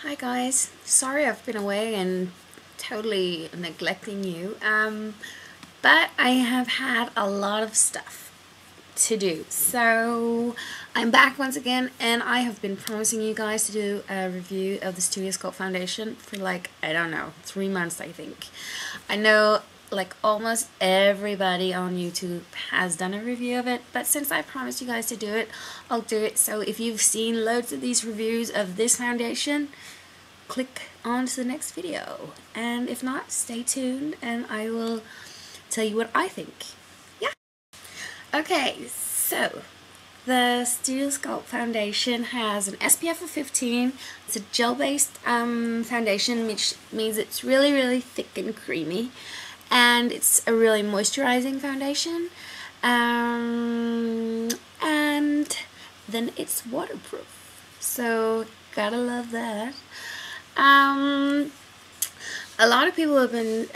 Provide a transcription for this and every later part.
Hi guys, sorry I've been away and totally neglecting you, but I have had a lot of stuff to do. So I'm back once again, and I have been promising you guys to do a review of the Sculpt foundation for like, I don't know, 3 months I think. I know like almost everybody on YouTube has done a review of it, but since I promised you guys to do it, I'll do it. So if you've seen loads of these reviews of this foundation, click on to the next video, and if not, stay tuned and I will tell you what I think. Yeah. Okay, so the Sculpt foundation has an SPF of 15. It's a gel-based foundation, which means it's really thick and creamy, and it's a really moisturizing foundation, and then it's waterproof, so gotta love that. A lot of people have been,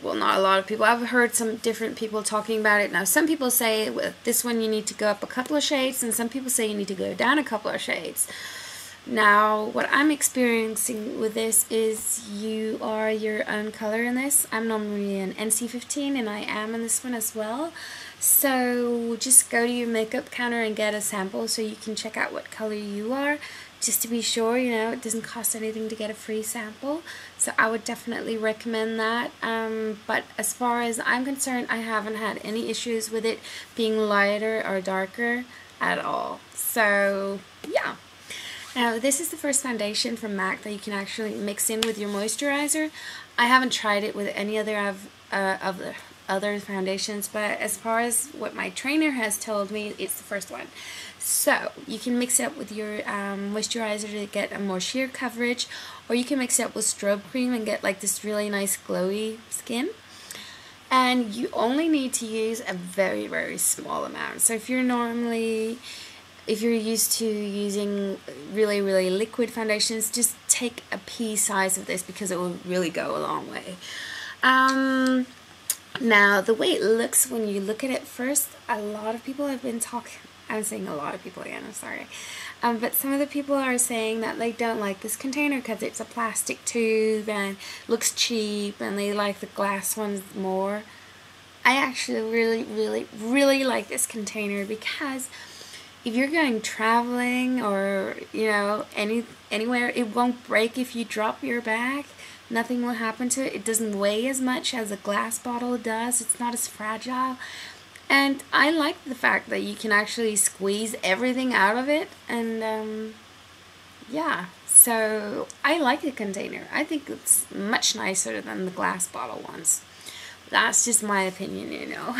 well, not a lot of people, I've heard some different people talking about it. Now, some people say with this one you need to go up a couple of shades, and some people say you need to go down a couple of shades. Now, what I'm experiencing with this is you are your own color in this. I'm normally an NC15, and I am in this one as well. So just go to your makeup counter and get a sample so you can check out what color you are, just to be sure. You know, it doesn't cost anything to get a free sample, so I would definitely recommend that. But as far as I'm concerned, I haven't had any issues with it being lighter or darker at all. So yeah. Now, this is the first foundation from MAC that you can actually mix in with your moisturizer. I haven't tried it with any other of the other foundations, but as far as what my trainer has told me, it's the first one. So you can mix it up with your moisturizer to get a more sheer coverage, or you can mix it up with strobe cream and get like this really nice glowy skin. And you only need to use a very small amount. So if you're used to using really liquid foundations, just take a pea size of this because it will really go a long way. Now, the way it looks when you look at it first, a lot of people have been talking, I'm saying a lot of people again, I'm sorry, but some of the people are saying that they don't like this container because it's a plastic tube and looks cheap, and they like the glass ones more. I actually really like this container because if you're going traveling or, you know, anywhere, it won't break if you drop your bag. Nothing will happen to it. It doesn't weigh as much as a glass bottle does. It's not as fragile. And I like the fact that you can actually squeeze everything out of it. And yeah, so I like the container. I think it's much nicer than the glass bottle ones. That's just my opinion, you know.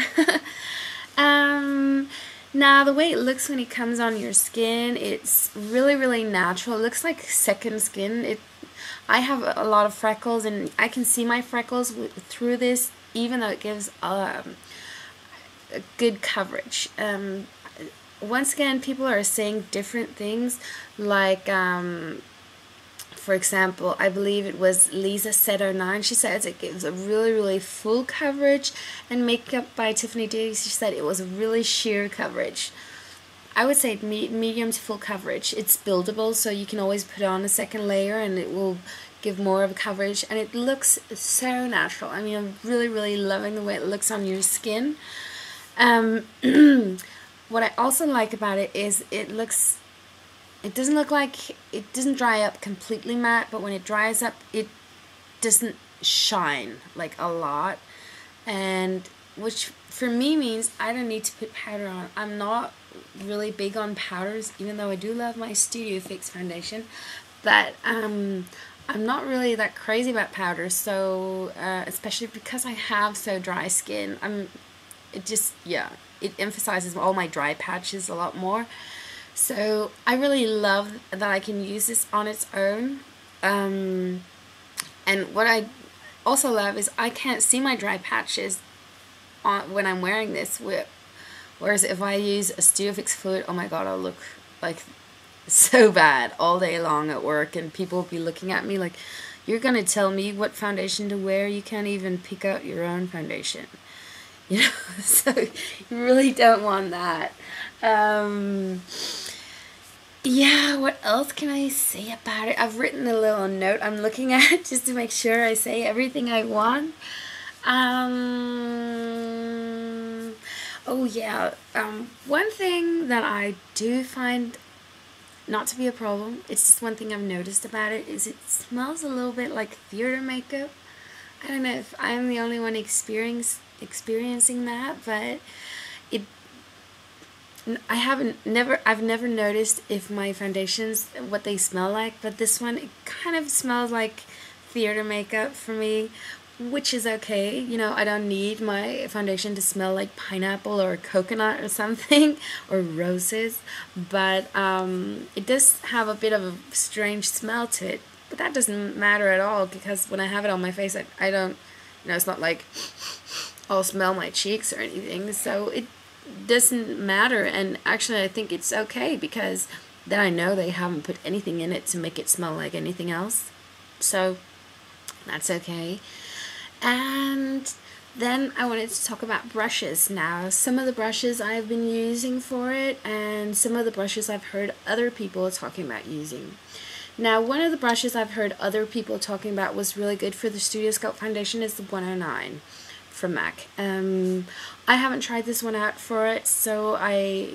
Now, the way it looks when it comes on your skin, it's really natural. It looks like second skin. I have a lot of freckles, and I can see my freckles through this, even though it gives a good coverage. Once again, people are saying different things, like for example, I believe it was Lisa said 09. She says it gives a really full coverage, and Makeup by Tiffany D, she said it was a really sheer coverage. I would say medium to full coverage. It's buildable, so you can always put on a second layer and it will give more of a coverage, and it looks so natural. I mean, I'm really loving the way it looks on your skin. What I also like about it is it doesn't look like, it doesn't dry up completely matte, but when it dries up, it doesn't shine like a lot, and which for me means I don't need to put powder on. I'm not really big on powders, even though I do love my Studio Fix foundation, but I'm not really that crazy about powders, so especially because I have so dry skin, it emphasizes all my dry patches a lot more. So I really love that I can use this on its own. And what I also love is I can't see my dry patches when I'm wearing this. Whereas if I use a Studio Fix fluid, oh my god, I'll look like so bad all day long at work, and people will be looking at me like, you're gonna tell me what foundation to wear? You can't even pick out your own foundation. You know, so you really don't want that. Yeah, what else can I say about it? I've written a little note I'm looking at just to make sure I say everything I want. Oh yeah, one thing that I do find not to be a problem, it's just one thing I've noticed about it, is it smells a little bit like theater makeup. I don't know if I'm the only one experiencing that, but it I've never noticed if my foundations, what they smell like, but this one, it kind of smells like theater makeup for me, which is okay. You know, I don't need my foundation to smell like pineapple or coconut or something, or roses, but it does have a bit of a strange smell to it, but that doesn't matter at all, because when I have it on my face, I don't, you know, it's not like I'll smell my cheeks or anything, so it doesn't matter. And actually I think it's okay, because then I know they haven't put anything in it to make it smell like anything else, so that's okay. And then I wanted to talk about brushes now. Some of the brushes I've been using for it, and some of the brushes I've heard other people talking about using. Now, one of the brushes I've heard other people talking about was really good for the Studio Sculpt foundation is the 109 from MAC. I haven't tried this one out for it, so I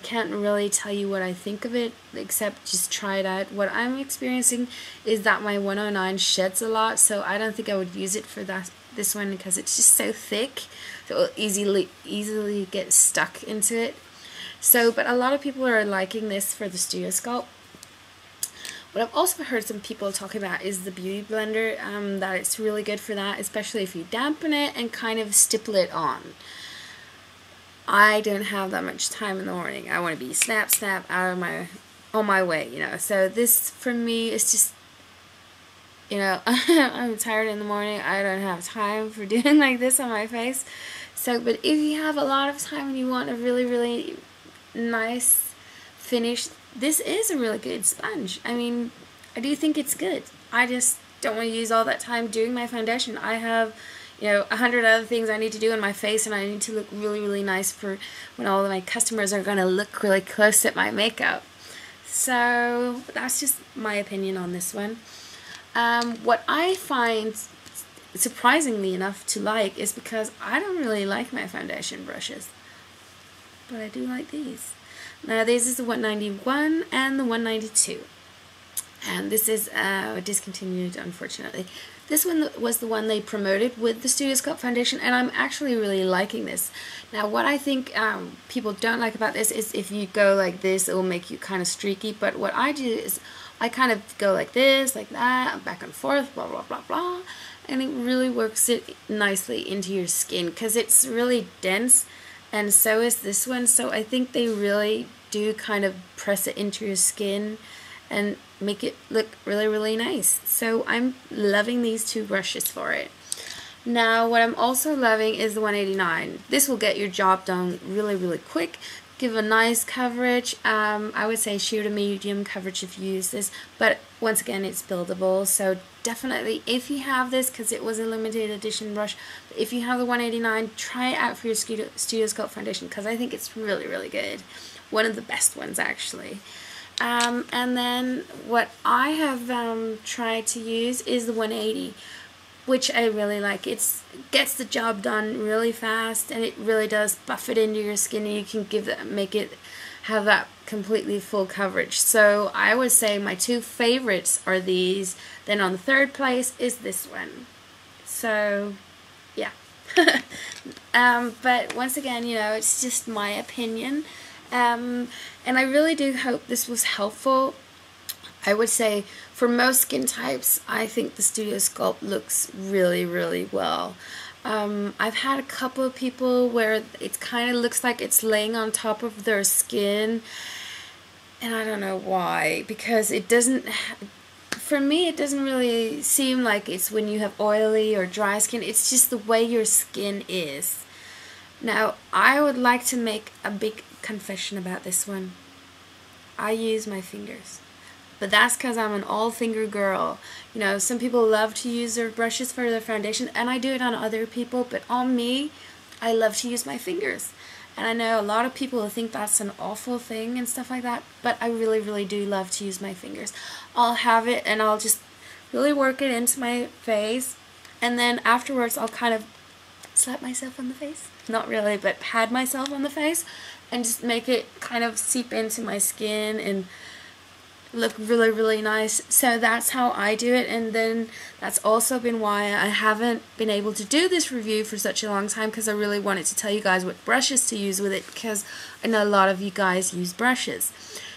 can't really tell you what I think of it, except just try it out. What I'm experiencing is that my 109 sheds a lot, so I don't think I would use it for this one, because it's just so thick, so it'll easily get stuck into it. So, but a lot of people are liking this for the Studio Sculpt. What I've also heard some people talking about is the Beauty Blender, that it's really good for that, especially if you dampen it and kind of stipple it on. I don't have that much time in the morning. I want to be snap, snap, on my way, you know. So this, for me, is just, you know, I'm tired in the morning. I don't have time for doing like this on my face. So, but if you have a lot of time and you want a really, really nice finish, this is a really good sponge. I mean, I do think it's good. I just don't want to use all that time doing my foundation. I have, you know, 100 other things I need to do in my face, and I need to look really, really nice for when all of my customers are going to look really close at my makeup. So that's just my opinion on this one. What I find surprisingly enough to like is because I don't really like my foundation brushes, but I do like these. Now this is the 191 and the 192, and this is discontinued, unfortunately. This one was the one they promoted with the Studio Sculpt foundation, and I'm actually really liking this. Now what I think people don't like about this is if you go like this, it will make you kind of streaky, but what I do is I kind of go like this, like that, back and forth, blah, blah, blah, blah, and it really works it nicely into your skin, because it's really dense, and so is this one, so I think they really do kind of press it into your skin and make it look really, really nice. So I'm loving these two brushes for it. Now what I'm also loving is the 189. This will get your job done really, really quick. Give a nice coverage. I would say sheer to medium coverage if you use this, but once again it's buildable, so definitely if you have this, because it was a limited edition brush, but if you have the 189, try it out for your Studio Sculpt foundation, because I think it's really, really good. One of the best ones actually. And then what I have tried to use is the 180, which I really like. It gets the job done really fast, and it really does buff it into your skin, and you can make it have that completely full coverage. So I would say my two favorites are these. Then on the third place is this one. So yeah. But once again, you know, it's just my opinion. And I really do hope this was helpful. I would say for most skin types, I think the Studio Sculpt looks really, really well. I've had a couple of people where it kind of looks like it's laying on top of their skin, and I don't know why, because it doesn't, for me it doesn't really seem like it's when you have oily or dry skin. It's just the way your skin is. Now I would like to make a big confession about this one. I use my fingers, but that's because I'm an all finger girl. You know, some people love to use their brushes for their foundation, and I do it on other people, but on me, I love to use my fingers. And I know a lot of people think that's an awful thing and stuff like that, but I really, really do love to use my fingers. I'll have it and I'll just really work it into my face, and then afterwards I'll kind of slap myself on the face. Not really, but pat myself on the face and just make it kind of seep into my skin and look really, really nice. So that's how I do it, and then that's also been why I haven't been able to do this review for such a long time, because I really wanted to tell you guys what brushes to use with it, because I know a lot of you guys use brushes.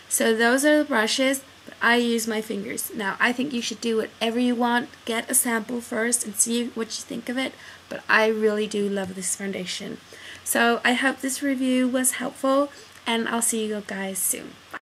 So those are the brushes, but I use my fingers. Now I think you should do whatever you want. Get a sample first and see what you think of it, but I really do love this foundation. So I hope this review was helpful, and I'll see you guys soon. Bye.